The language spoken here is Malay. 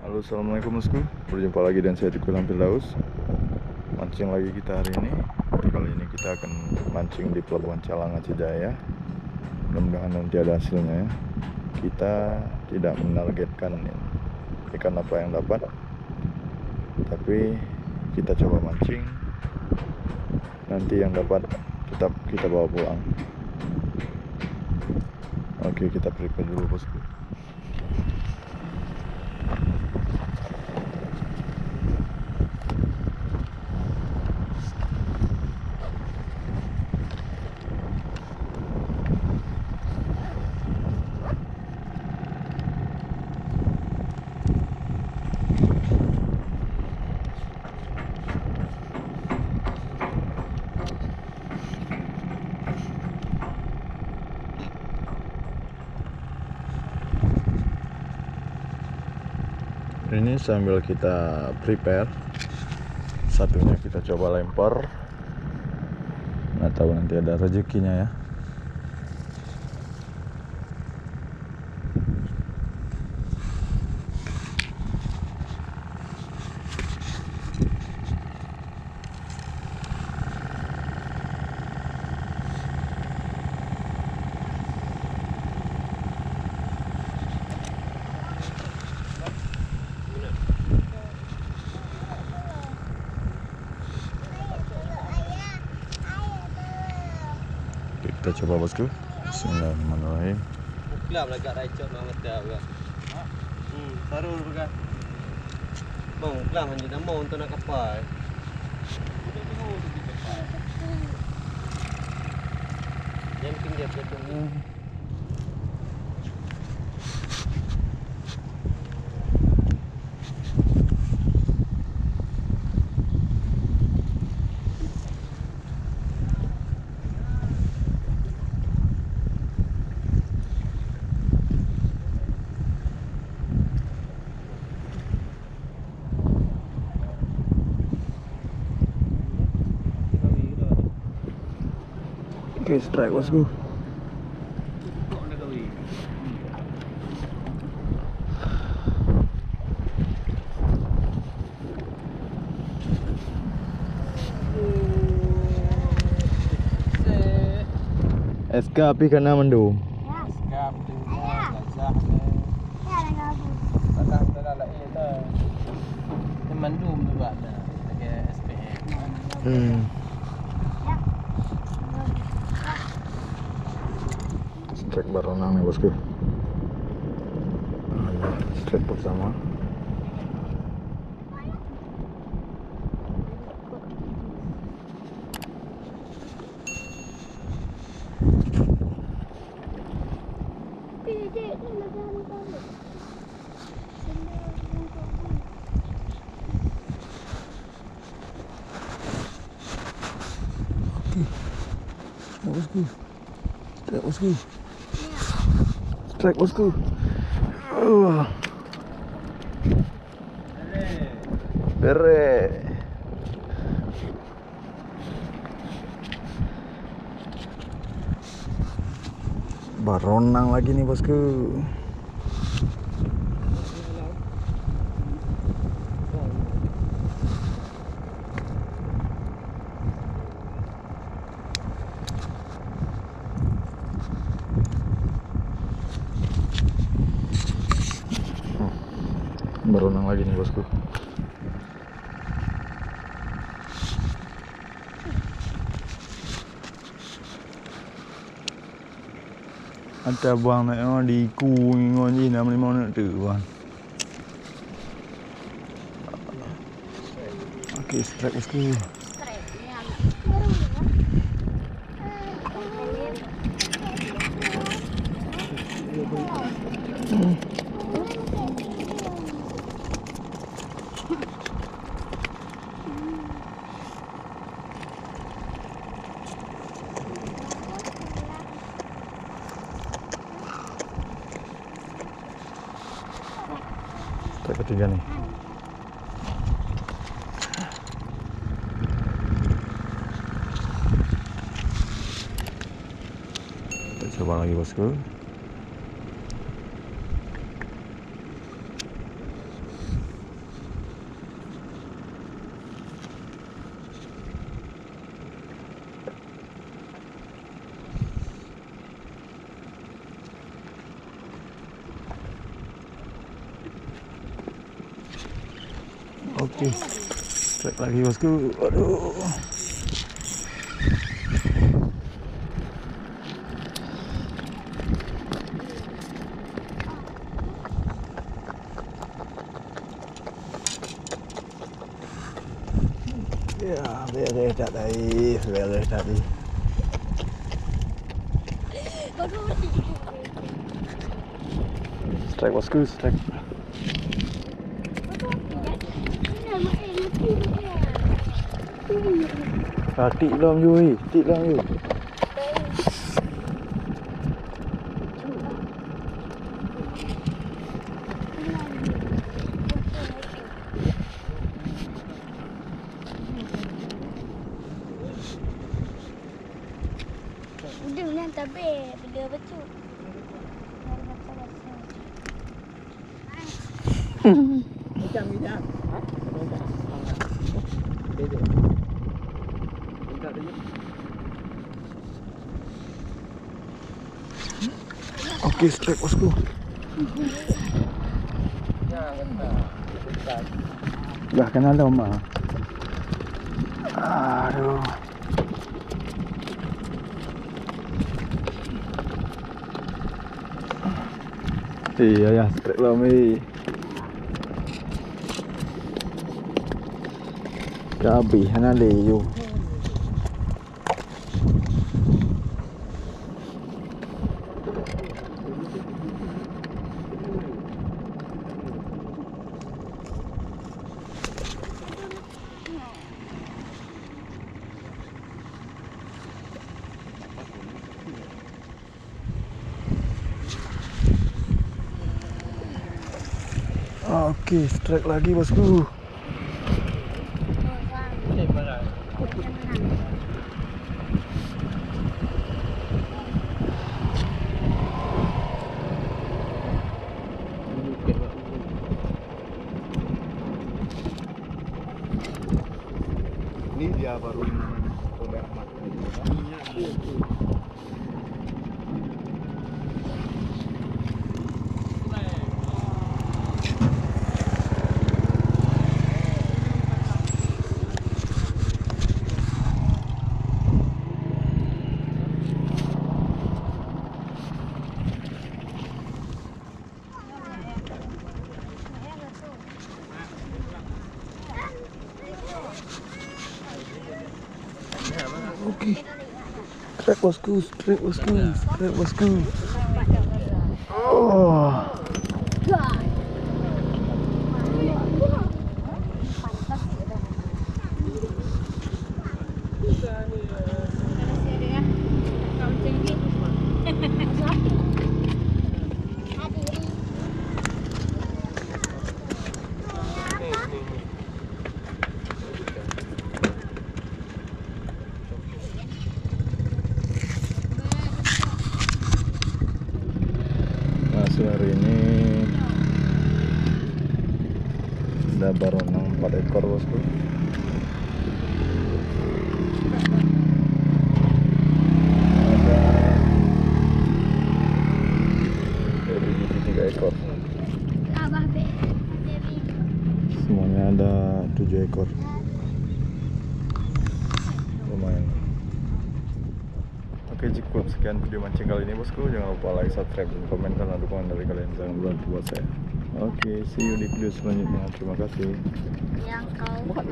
Halo, assalamualaikum bosku. Berjumpa lagi dan saya Teguh Firdaus. Mancing lagi kita hari ini. Kali ini kita akan mancing di Pelabuhan Calang Aceh Jaya. Mudah-mudahan nanti ada hasilnya ya. Kita tidak menargetkan ikan apa yang dapat, tapi kita coba mancing. Nanti yang dapat tetap kita bawa pulang. Oke, kita prepare dulu bosku. Ini sambil kita prepare, satunya kita coba lempar, nggak tahu nanti ada rezekinya ya. Kita coba bosku. Bismillahirrahmanirrahim. Kelam lagak raicot nak mata juga. Sarul bukan. Bang, kelam hanya nama untuk nak kapal. Udah tunggu untuk di kapal. Yang penting dia bertemu. Oke, strike bosku. SK api kena mendung. Skap dengan gajah ni. Patah betul lah itu. Mandum tu buat dah. Pakai SPM. Strike baronang nih bosku. Strike pertama. Bosku. Strike bosku. Strike bosku. Bere. Baronang lagi nih bosku. Berenang lagi nih bosku. Ada buang nak di kuing ngon nama ni mau nak tu buang. Okey, strike bosku. Strike ketiga nih. Kita coba lagi bosku. Oke, strike lagi bosku. Aduh. Ya, beres tadi. Strike bosku, strike. Tik lam you, tik lam you. Udang ni tabe, benda betul. Macam ni dah. Ha? Beda. Minta dia. Oke, strike bosku. Dah kena lama. Aduh. Iya ya, strike lama. Gabi hana leyo. Oke, strike lagi bosku. Ini dia baru Tombak Ahmad. Oke. Strike bosku, strike bosku, strike bosku. Oh. Hasil hari ini ada baronang 4 ekor bosku. Ada LGBT 3 ekor. Abah be. Semuanya ada 7 ekor. Lumayan. Oke, cukup sekian video mancing kali ini bosku. Jangan lupa like, subscribe, dan komen karena dukungan dari kalian sangat berarti buat saya. Oke, see you di video selanjutnya. Terima kasih. Yang kau